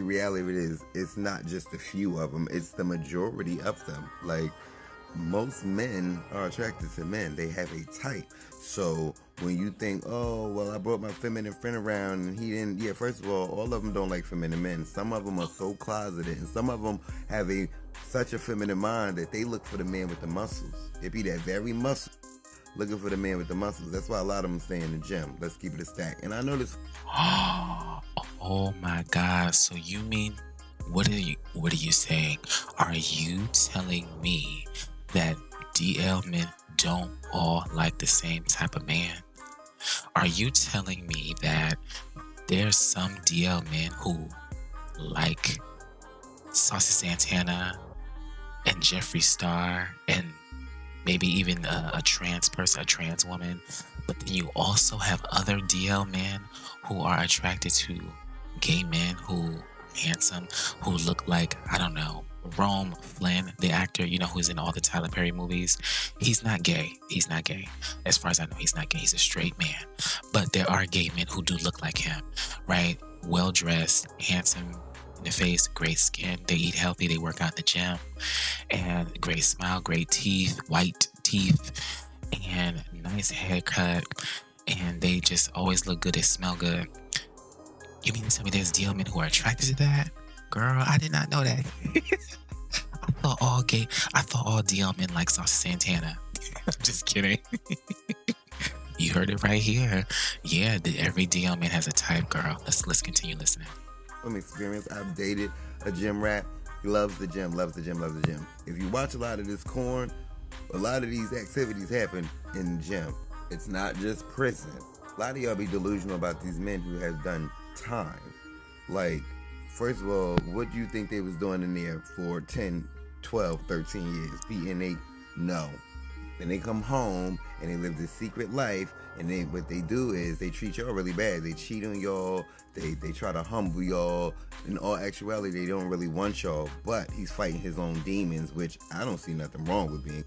the reality of it is, it's not just a few of them, it's the majority of them. Like, most men are attracted to men. They have a type. So when you think, oh, well, I brought my feminine friend around and he didn't, yeah, first of all of them don't like feminine men. Some of them are so closeted, and some of them have such a feminine mind that they look for the man with the muscles. It be that very muscle looking for the man with the muscles. That's why a lot of them stay in the gym. Let's keep it a stack. And I know this. Oh my God. So you mean, what are you saying? Are you telling me that DL men don't all like the same type of man? Are you telling me that there's some DL men who like Saucy Santana and Jeffree Star and maybe even a trans person, a trans woman, but then you also have other DL men who are attracted to gay men who are handsome, who look like, I don't know, Rome Flynn, the actor, who's in all the Tyler Perry movies. He's not gay. He's not gay. As far as I know, he's not gay. He's a straight man. But there are gay men who do look like him, right? Well-dressed, handsome in the face, great skin. They eat healthy. They work out in the gym. And great smile, great teeth, white teeth, and nice haircut. And they just always look good. They smell good. You mean to tell me there's DL men who are attracted to that? Girl, I did not know that. I thought all DL men like Saucy Santana. I'm just kidding. You heard it right here. Yeah, every DL man has a type, girl. Let's continue listening. From experience, I've dated a gym rat. He loves the gym, loves the gym, loves the gym. If you watch a lot of this corn, a lot of these activities happen in the gym. It's not just prison. A lot of y'all be delusional about these men who have done time. Like, first of all, what do you think they was doing in there for 10, 12, 13 years? Beating no. Then they come home and they live this secret life, and then what they do is they treat y'all really bad. They cheat on y'all, they try to humble y'all. In all actuality, they don't really want y'all, but he's fighting his own demons, which I don't see nothing wrong with being.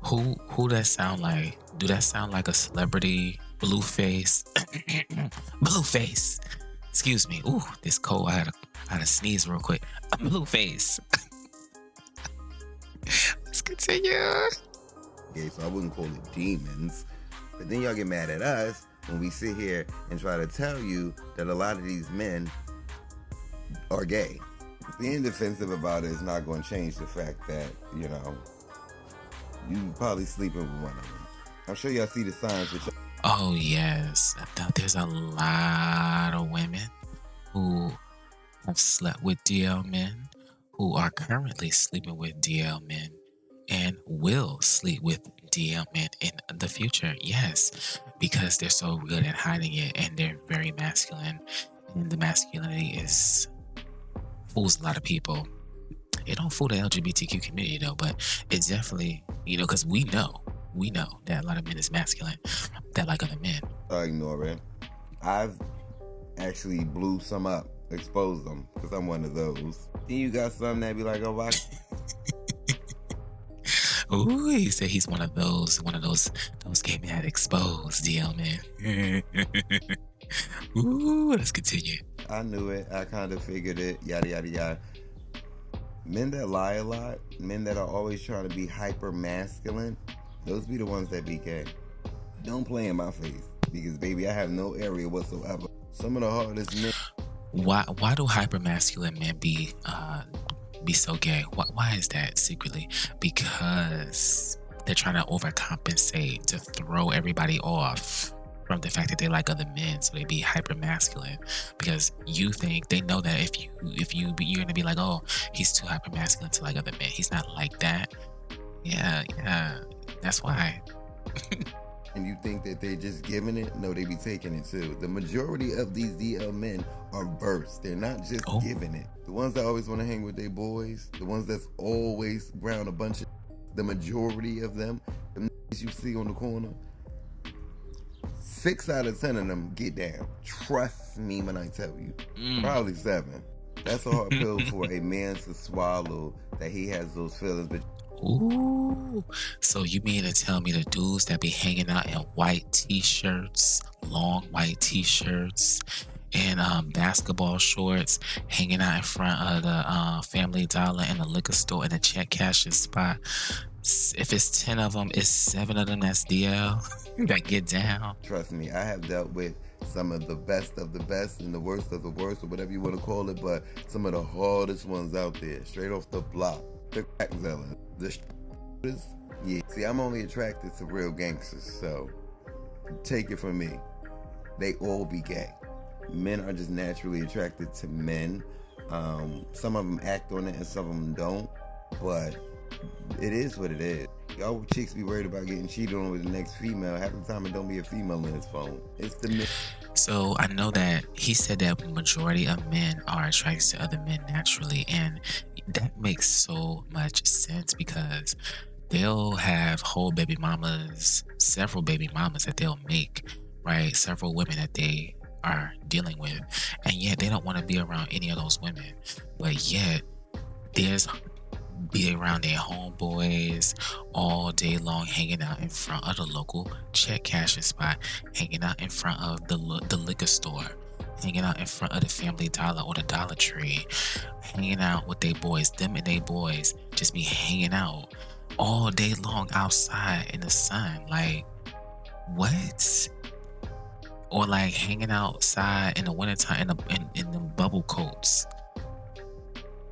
Who that sound like? Do that sound like a celebrity? Blueface. Blueface. Excuse me. Ooh, this cold. I had to sneeze real quick. Blueface. Let's continue. Okay, so I wouldn't call it demons. But then y'all get mad at us when we sit here and try to tell you that a lot of these men are gay. Being defensive about it is not going to change the fact that, you probably sleeping with one of them. I'm sure y'all see the signs with y'all. Oh, yes. There's a lot of women who have slept with DL men, who are currently sleeping with DL men, and will sleep with DL men in the future. Yes, because they're so good at hiding it, and they're very masculine. And the masculinity fools a lot of people. It don't fool the LGBTQ community though, but it definitely, because we know that a lot of men is masculine that like other men. I ignore it. I've actually blew some up, exposed them, because I'm one of those. Then you got some that be like, oh, why? Ooh, he said he's one of those gay men that exposed DL man. Ooh, let's continue. I knew it. I kind of figured it. Yada yada yada. Men that lie a lot, men that are always trying to be hyper masculine, those be the ones that be gay. Don't play in my face, because baby, I have no area whatsoever. Some of the hardest men. Why do hyper masculine men be so gay? Why is that secretly? Because they're trying to overcompensate to throw everybody off from the fact that they like other men, so they be hyper masculine. Because you think they know that you're gonna be like, oh, he's too hyper masculine to like other men. He's not like that. Yeah, that's why. And you think that they just giving it? No, they be taking it too. The majority of these DL men are versed. They're not just giving it. The ones that always want to hang with their boys, the ones that's always around a bunch of, the majority of them, the you see on the corner, 6 out of 10 of them get down. Trust me when I tell you. Probably 7. That's a hard pill for a man to swallow, that he has those feelings. But ooh, so you mean to tell me the dudes that be hanging out in white t-shirts, long white t-shirts, in basketball shorts, hanging out in front of the Family Dollar and the liquor store and the check cashing spot. If it's 10 of them, it's 7 of them that's DL that get down. Trust me, I have dealt with some of the best and the worst of the worst, or whatever you want to call it, but some of the hardest ones out there, straight off the block. The crack zealot, yeah. See, I'm only attracted to real gangsters, so take it from me. They all be gay. Men are just naturally attracted to men. Some of them act on it and some of them don't, but it is what it is. Y'all chicks be worried about getting cheated on with the next female. Half the time it don't be a female in his phone. It's the men. So I know that he said that majority of men are attracted to other men naturally, and that makes so much sense because they'll have whole baby mamas, several baby mamas that they'll make, right? Several women that they are dealing with, and yet they don't want to be around any of those women, but yet there's be around their homeboys all day long, hanging out in front of the local check cashing spot, hanging out in front of the liquor store, hanging out in front of the Family Dollar or the Dollar Tree, hanging out with they boys. Them and they boys just be hanging out all day long outside in the sun. Like, what? Or like hanging outside in the wintertime in the bubble coats.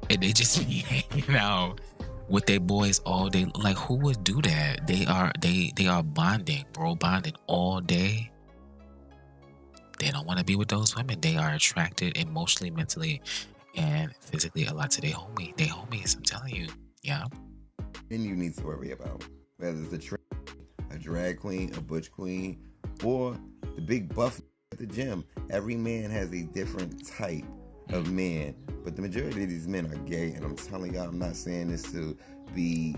And they just be hanging out with their boys all day. Like, who would do that? They are bonding, bro, bonding all day. They don't want to be with those women. They are attracted emotionally, mentally, and physically a lot to their homies. I'm telling you, yeah. And you need to worry about whether it's a drag queen, a butch queen, or the big buff at the gym. Every man has a different type of men, but the majority of these men are gay, and I'm telling y'all, I'm not saying this to be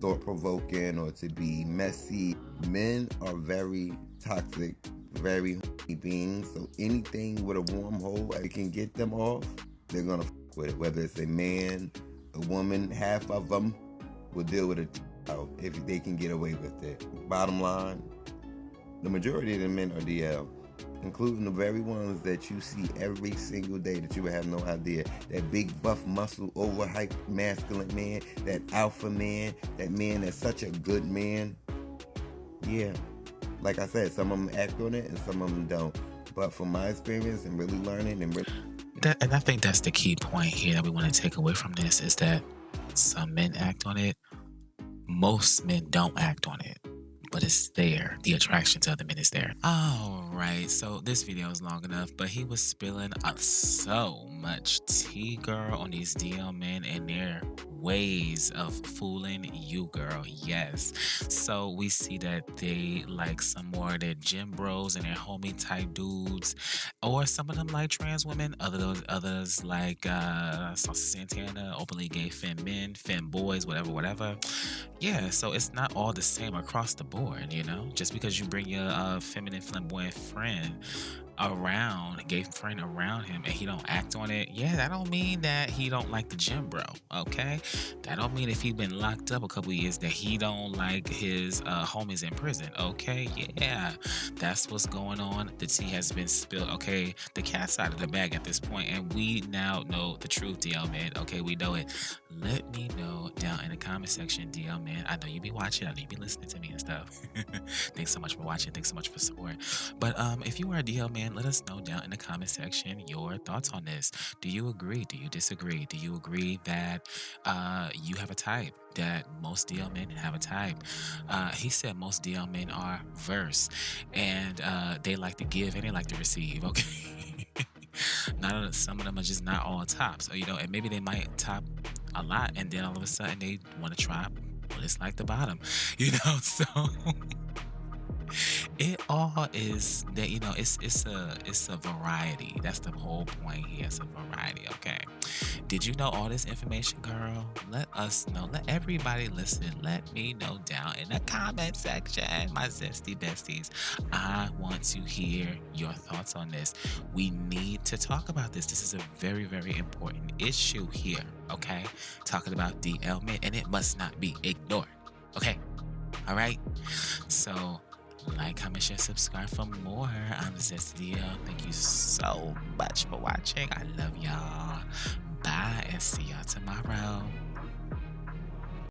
thought-provoking or to be messy. Men are very toxic, very horny beings, so anything with a warm hole that can get them off, they're gonna fuck with it. Whether it's a man, a woman, half of them will deal with it if they can get away with it. Bottom line, the majority of the men are DL, including the very ones that you see every single day that you would have no idea. That big, buff, muscle, overhyped, masculine man, that alpha man, that man that's such a good man. Yeah, like I said, some of them act on it and some of them don't. But from my experience and really learning and I think that's the key point here that we want to take away from this, is that some men act on it. Most men don't act on it, but it's there. The attraction to other men is there. All right, so this video is long enough, but he was spilling so much tea, girl, on these DL men and their ways of fooling you, girl. Yes. So we see that they like some more of their gym bros and their homie type dudes, or some of them like trans women, others like Saucy Santana, openly gay femme men, femme boys, whatever. Yeah, so it's not all the same across the board, you know? Just because you bring your feminine flamboyant friend around, gay friend around him, and he don't act on it, yeah, that don't mean that he don't like the gym, bro, okay? That don't mean if he been locked up a couple years that he don't like his homies in prison, okay? Yeah, that's what's going on. The tea has been spilled, okay? The cat's out of the bag at this point, and we now know the truth, DL man, okay? We know it. Let me know down in the comment section, DL man. I know you be watching, I know you be listening to me and stuff. Thanks so much for watching, thanks so much for support. But if you are a DL man, let us know down in the comment section your thoughts on this. Do you agree? Do you disagree? Do you agree that you have a type? That most DL men have a type? He said most DL men are verse, and they like to give and they like to receive, okay? Some of them are just not all tops, you know, and maybe they might top a lot, and then all of a sudden they want to try what it's like the bottom, you know. So it all is that, you know, it's a variety. That's the whole point here. It's a variety, okay? Did you know all this information, girl? Let us know. Let everybody listen. Let me know down in the comment section, my zesty besties. I want to hear your thoughts on this. We need to talk about this. This is a very, very important issue here, okay? Talking about DL men, and it must not be ignored, okay? All right? So Like, comment, share, subscribe for more. I'm ZestyDL. Thank you so much for watching. I love y'all. Bye, and see y'all tomorrow.